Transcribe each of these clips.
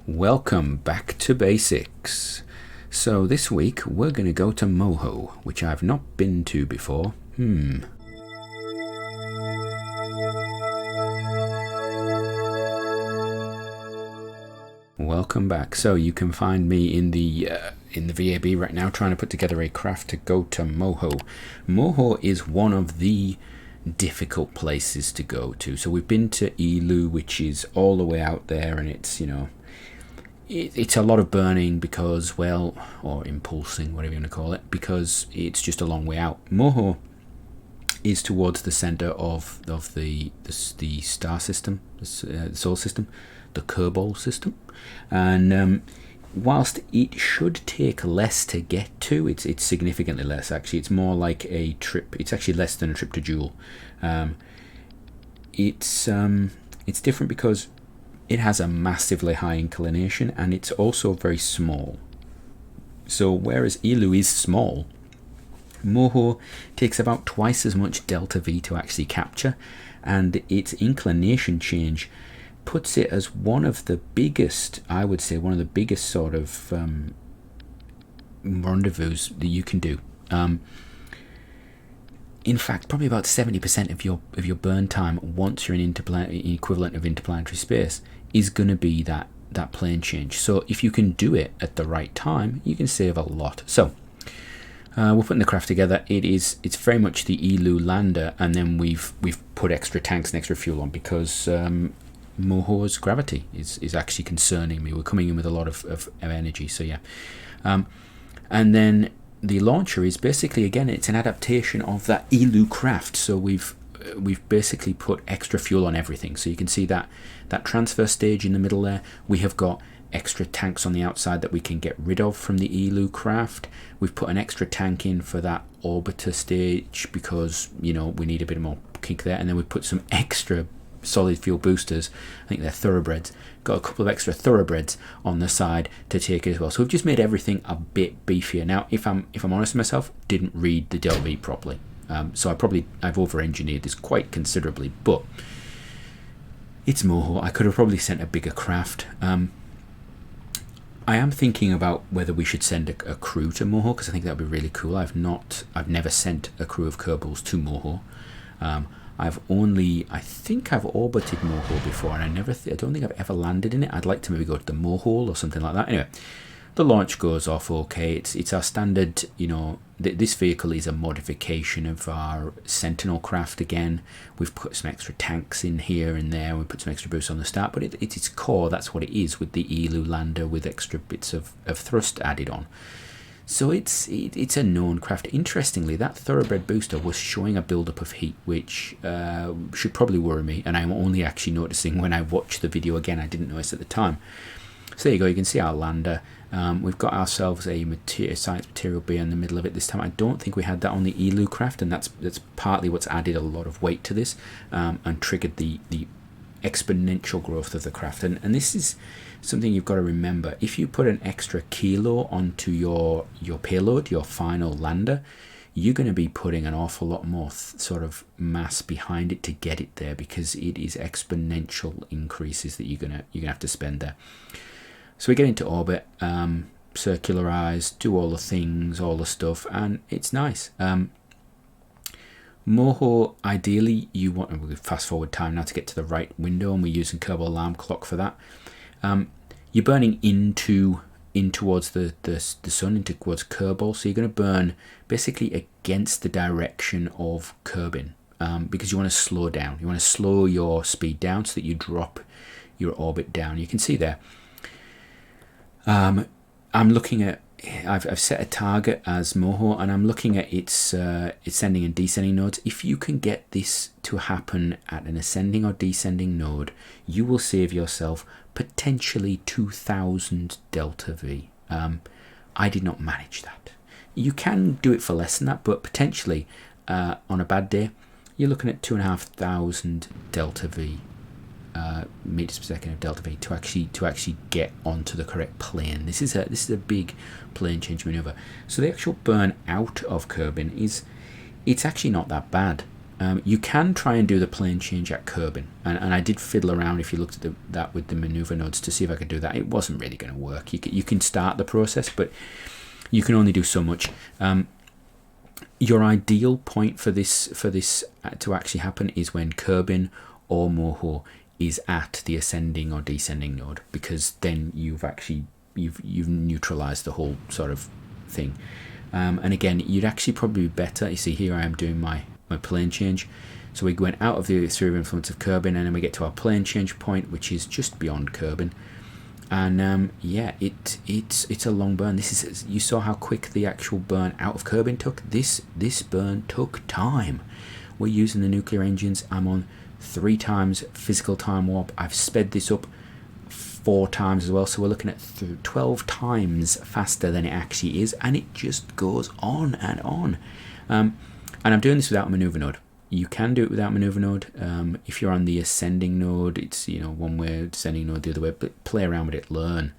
Welcome back to basics. So this week we're going to go to Moho, which I've not been to before. Welcome back. So you can find me in the VAB right now trying to put together a craft to go to Moho. Moho is one of the difficult places to go to. So we've been to Elu, which is all the way out there, and it's, it's a lot of burning because, well, or impulsing, whatever you want to call it, because it's just a long way out. Moho is towards the center of the star system, the solar system, the Kerbol System, and whilst it should take less to get to, it's significantly less. Actually, it's more like a trip. It's actually less than a trip to Joule. It's different because it has a massively high inclination, and it's also very small. So whereas Elu is small, Moho takes about twice as much delta V to actually capture, and its inclination change puts it as one of the biggest, I would say, one of the biggest sort of rendezvous that you can do. In fact, probably about 70% of your burn time once you're in equivalent of interplanetary space is going to be that plane change. So if you can do it at the right time, you can save a lot. So we're putting the craft together. It's very much the Elu lander, and then we've put extra tanks and extra fuel on because Moho's gravity is actually concerning me. We're coming in with a lot of energy. So yeah, and then the launcher is basically, again, it's an adaptation of that Elu craft. So we've basically put extra fuel on everything. So you can see that transfer stage in the middle there. We have got extra tanks on the outside that we can get rid of from the Elu craft. We've put an extra tank in for that orbiter stage because, we need a bit more kick there. And then we put some extra solid fuel boosters. I think they're thoroughbreds. Got a couple of extra thoroughbreds on the side to take it as well. So we've just made everything a bit beefier. Now, if I'm honest with myself, didn't read the Delv properly. So I've over-engineered this quite considerably, but it's Moho. I could have probably sent a bigger craft. I am thinking about whether we should send a crew to Moho, because I think that would be really cool. I've never sent a crew of Kerbals to Moho. I think I've orbited Moho before, and I don't think I've ever landed in it. I'd like to maybe go to the Mohole or something like that. Anyway, the launch goes off okay. It's our standard, this vehicle is a modification of our Sentinel craft again. We've put some extra tanks in here and there. We put some extra boosts on the start, but at its core, that's what it is with the Elu lander with extra bits of thrust added on. So it's a known craft. Interestingly, that thoroughbred booster was showing a buildup of heat, which should probably worry me, and I'm only actually noticing when I watch the video again. I didn't notice at the time. So there you go, you can see our lander. We've got ourselves a science material bay in the middle of it this time. I don't think we had that on the Elu craft, and that's partly what's added a lot of weight to this and triggered the exponential growth of the craft. And this is something you've got to remember. If you put an extra kilo onto your payload, your final lander, you're going to be putting an awful lot more sort of mass behind it to get it there, because it is exponential increases that you're gonna have to spend there. So we get into orbit, circularize, do all the things, all the stuff, and it's nice. Moho, ideally, we'll fast forward time now to get to the right window, and we're using Kerbal alarm clock for that. You're burning in towards the sun, in towards Kerbal, so you're going to burn basically against the direction of Kerbin, because you want to slow down. You want to slow your speed down so that you drop your orbit down. You can see there. I'm looking at. I've set a target as Moho, and I'm looking at its ascending and descending nodes. If you can get this to happen at an ascending or descending node, you will save yourself potentially 2,000 delta V. I did not manage that. You can do it for less than that, but potentially on a bad day, you're looking at 2,500 delta V. Meters per second of delta V to actually get onto the correct plane. This is a big plane change maneuver. So the actual burn out of Kerbin it's actually not that bad. You can try and do the plane change at Kerbin, and I did fiddle around if you looked at that with the maneuver nodes to see if I could do that. It wasn't really going to work. You can start the process, but you can only do so much. Your ideal point for this to actually happen is when Kerbin or Moho is at the ascending or descending node, because then you've neutralized the whole sort of thing. And again, you'd actually probably be better. You see here I am doing my plane change. So we went out of the sphere of influence of Kerbin, and then we get to our plane change point, which is just beyond Kerbin. And yeah, it's a long burn. This is, you saw how quick the actual burn out of Kerbin took. This burn took time. We're using the nuclear engines. I'm on 3 times physical time warp. I've sped this up 4 times as well, so we're looking at 12 times faster than it actually is, and it just goes on and on. And I'm doing this without a maneuver node. You can do it without maneuver node. If you're on the ascending node, it's one way, descending node the other way, but play around with it, learn.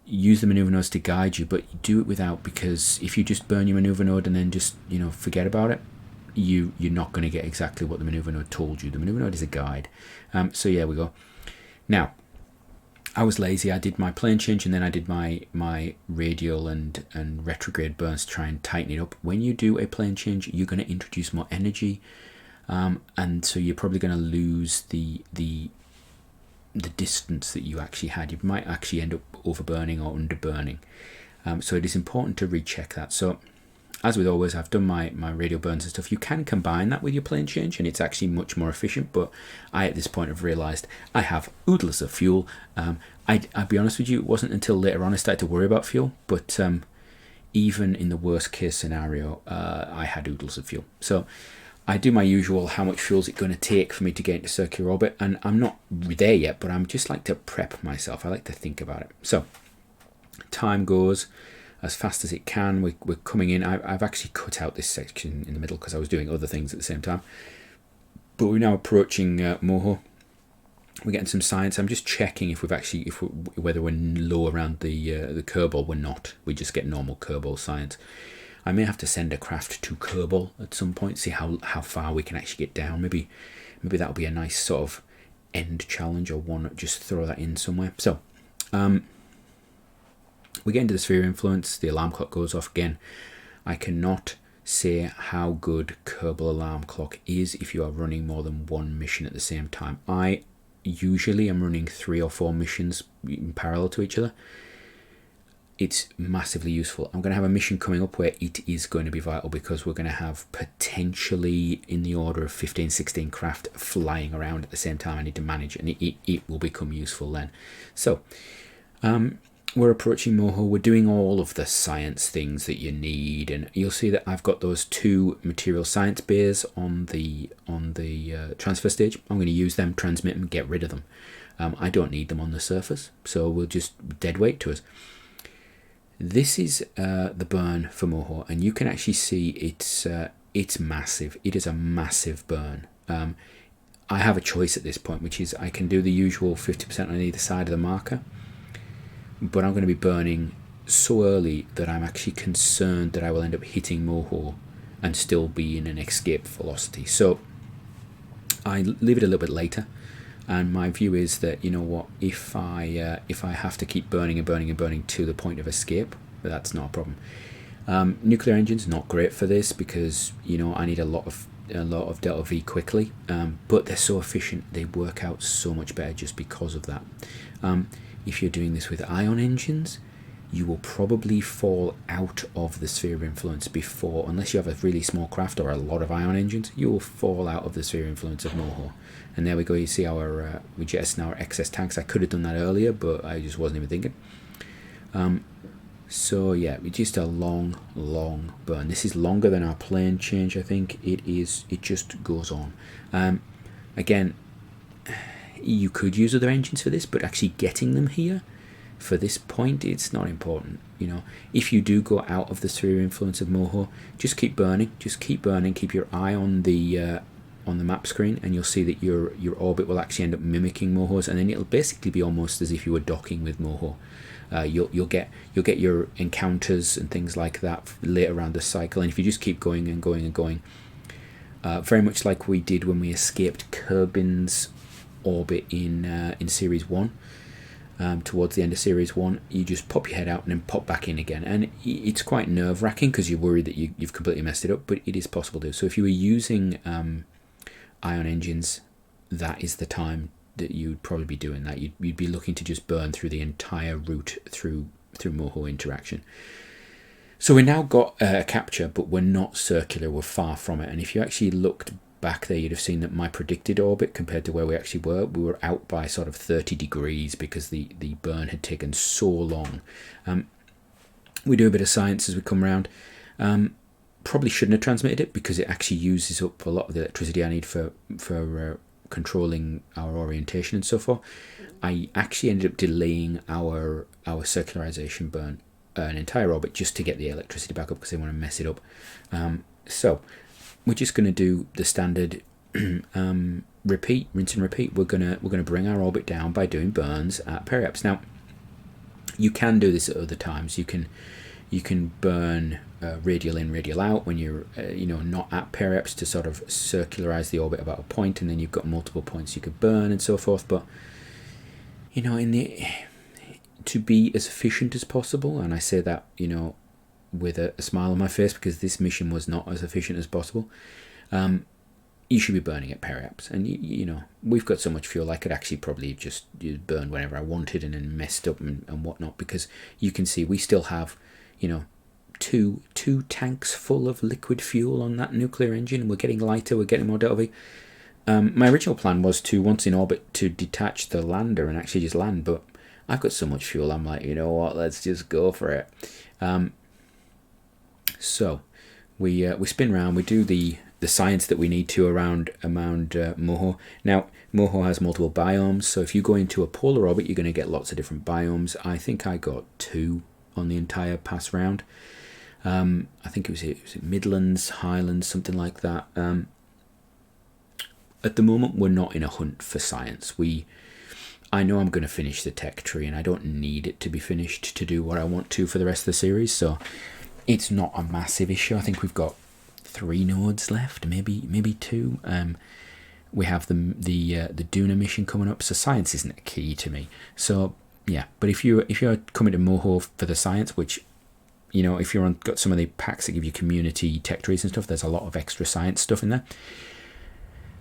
Use the maneuver nodes to guide you, but do it without, because if you just burn your maneuver node and then just forget about it, you're not going to get exactly what the maneuver node told you. The maneuver node is a guide. So yeah, we go. Now, I was lazy. I did my plane change, and then I did my radial and retrograde burns to try and tighten it up. When you do a plane change, you're going to introduce more energy, and so you're probably going to lose the distance that you actually had. You might actually end up overburning or underburning. So it is important to recheck that. So as with always, I've done my radial burns and stuff. You can combine that with your plane change, and it's actually much more efficient, but I at this point have realised I have oodles of fuel. I'll be honest with you, it wasn't until later on I started to worry about fuel, but even in the worst case scenario, I had oodles of fuel. So I do my usual, how much fuel is it going to take for me to get into circular orbit, and I'm not there yet, but I'm just like to prep myself. I like to think about it. So time goes as fast as it can. We're coming in. I've actually cut out this section in the middle because I was doing other things at the same time. But we're now approaching Moho. We're getting some science. I'm just checking if whether we're low around the Kerbol. We're not. We just get normal Kerbol science. I may have to send a craft to Kerbol at some point, see how far we can actually get down. Maybe that'll be a nice sort of end challenge, or one, just throw that in somewhere. So we get into the sphere of influence. The alarm clock goes off again. I cannot say how good Kerbal alarm clock is if you are running more than one mission at the same time. I usually am running 3 or 4 missions in parallel to each other. It's massively useful. I'm going to have a mission coming up where it is going to be vital, because we're going to have potentially in the order of 15-16 craft flying around at the same time I need to manage, and it will become useful then. So we're approaching Moho. We're doing all of the science things that you need, and you'll see that I've got those 2 material science bays on the transfer stage. I'm going to use them, transmit them, get rid of them. I don't need them on the surface, so we'll just dead weight to us. This is the burn for Moho, and you can actually see it's massive. It is a massive burn. I have a choice at this point, which is I can do the usual 50% on either side of the marker, but I'm going to be burning so early that I'm actually concerned that I will end up hitting Moho and still be in an escape velocity. So I leave it a little bit later, and my view is that, you know what, if I have to keep burning and burning and burning to the point of escape, that's not a problem. Nuclear engines not great for this, because I need a lot of delta V quickly, but they're so efficient. They work out so much better just because of that. If you're doing this with ion engines, you will probably fall out of the sphere of influence before, unless you have a really small craft or a lot of ion engines, you will fall out of the sphere of influence of Moho. And there we go. You see we jettison our excess tanks. I could have done that earlier, but I just wasn't even thinking. So yeah, it's just a long burn. This is longer than our plane change. I think it just goes on. Again, you could use other engines for this, but actually getting them here for this point, it's not important. If you do go out of the sphere of influence of Moho, just keep burning. Keep your eye on the map screen, and you'll see that your orbit will actually end up mimicking Moho's, and then it'll basically be almost as if you were docking with Moho. You'll get your encounters and things like that later around the cycle, and if you just keep going and going and going, very much like we did when we escaped Kerbin's orbit in Series 1. Towards the end of Series 1, you just pop your head out and then pop back in again. And it's quite nerve-wracking because you're worried that you've completely messed it up, but it is possible to. So if you were using ion engines, that is the time that you'd probably be doing that. You'd be looking to just burn through the entire route through Moho interaction. So we now got a capture, but we're not circular, we're far from it. And if you actually looked back there, you'd have seen that my predicted orbit compared to where we actually were, we were out by sort of 30 degrees because the burn had taken so long. We do a bit of science as we come around. Probably shouldn't have transmitted it because it actually uses up a lot of the electricity I need for controlling our orientation and so forth. I actually ended up delaying our circularization burn an entire orbit just to get the electricity back up because I want to mess it up. So we're just going to do the standard repeat, rinse and repeat. We're gonna bring our orbit down by doing burns at periaps. Now you can do this at other times. You can burn radial in, radial out when you're not at periaps to sort of circularize the orbit about a point, and then you've got multiple points you could burn and so forth. But to be as efficient as possible, and I say that with a smile on my face because this mission was not as efficient as possible, you should be burning at periaps. And we've got so much fuel I could actually probably just burn whenever I wanted and then messed up and whatnot, because you can see we still have two tanks full of liquid fuel on that nuclear engine. We're getting lighter, we're getting more delta. My original plan was to, once in orbit, to detach the lander and actually just land, but I've got so much fuel, I'm like, you know what, let's just go for it. So we spin around, we do the science that we need to around Moho. Now, Moho has multiple biomes, so if you go into a polar orbit, you're going to get lots of different biomes. I think I got 2 on the entire pass round. I think it was Midlands, Highlands, something like that. At the moment, we're not in a hunt for science. I know I'm going to finish the tech tree, and I don't need it to be finished to do what I want to for the rest of the series, so it's not a massive issue. I think we've got 3 nodes left, maybe 2. We have the Duna mission coming up, so science isn't a key to me. So yeah, but if you're coming to Moho for the science, which if you're got some of the packs that give you community tech trees and stuff, there's a lot of extra science stuff in there.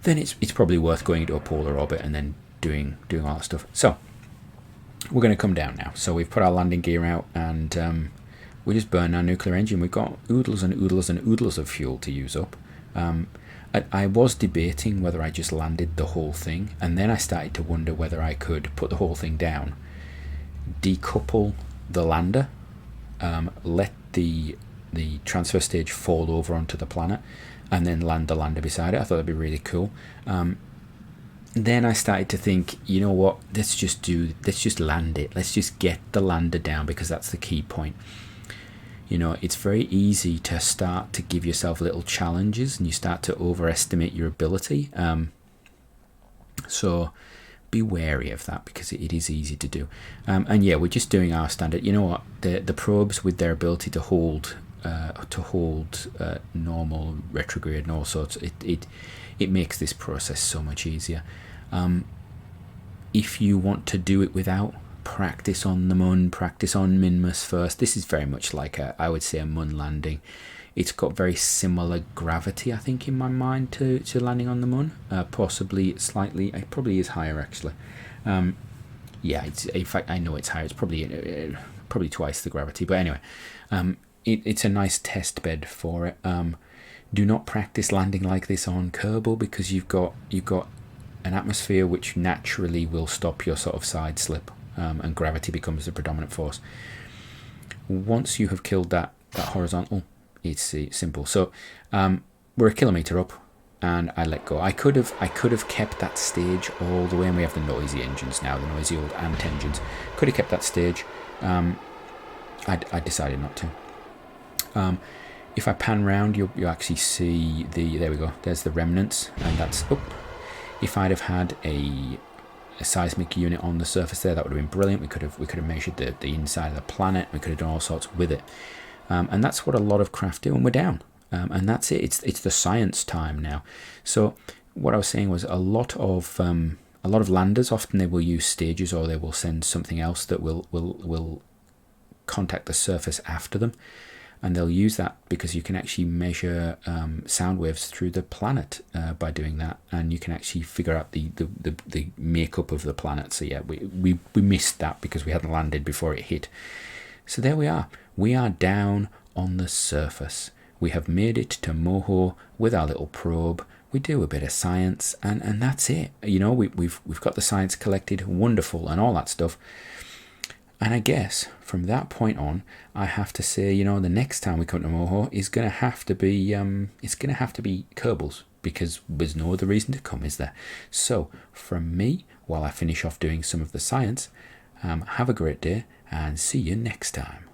Then it's probably worth going into a polar orbit and then doing all that stuff. So we're going to come down now. So we've put our landing gear out and we just burn our nuclear engine. We've got oodles and oodles and oodles of fuel to use up. I was debating whether I just landed the whole thing, and then I started to wonder whether I could put the whole thing down, decouple the lander, let the transfer stage fall over onto the planet, and then land the lander beside it. I thought that'd be really cool. Then I started to think, you know what, let's just land it. Let's just get the lander down, because that's the key point. It's very easy to start to give yourself little challenges and you start to overestimate your ability. So be wary of that, because it is easy to do. And yeah, we're just doing our standard. You know what, the probes, with their ability to hold normal, retrograde and all sorts, it makes this process so much easier. If you want to do it without, practice on the Mun, practice on Minmus first. This is very much like I would say a Mun landing. It's got very similar gravity, I think, in my mind to landing on the Mun. Possibly slightly, it probably is higher actually. Yeah, in fact I know it's higher. It's probably twice the gravity. But anyway, it's a nice test bed for it. Do not practice landing like this on Kerbal, because you've got an atmosphere which naturally will stop your sort of side slip. And gravity becomes the predominant force. Once you have killed that horizontal, it's simple. So we're a kilometer up, and I let go. I could have kept that stage all the way, and we have the noisy engines now, the noisy old ant engines. Could have kept that stage. I decided not to. If I pan round, you actually see there we go. There's the remnants, and that's up. If I'd have had a seismic unit on the surface there, that would have been brilliant. We could have measured the inside of the planet. We could have done all sorts with it, and that's what a lot of craft do. And we're down. And that's it. It's the science time now. So what I was saying was a lot of landers, often they will use stages, or they will send something else that will contact the surface after them, and they'll use that because you can actually measure sound waves through the planet by doing that, and you can actually figure out the makeup of the planet. So yeah, we missed that because we hadn't landed before it hit. So there we are down on the surface. We have made it to Moho with our little probe. We do a bit of science, and that's it. You know, we've got the science collected, wonderful, and all that stuff. And I guess from that point on, I have to say, you know, the next time we come to Moho is going to have to be Kerbals, because there's no other reason to come, is there? So from me, while I finish off doing some of the science, have a great day and see you next time.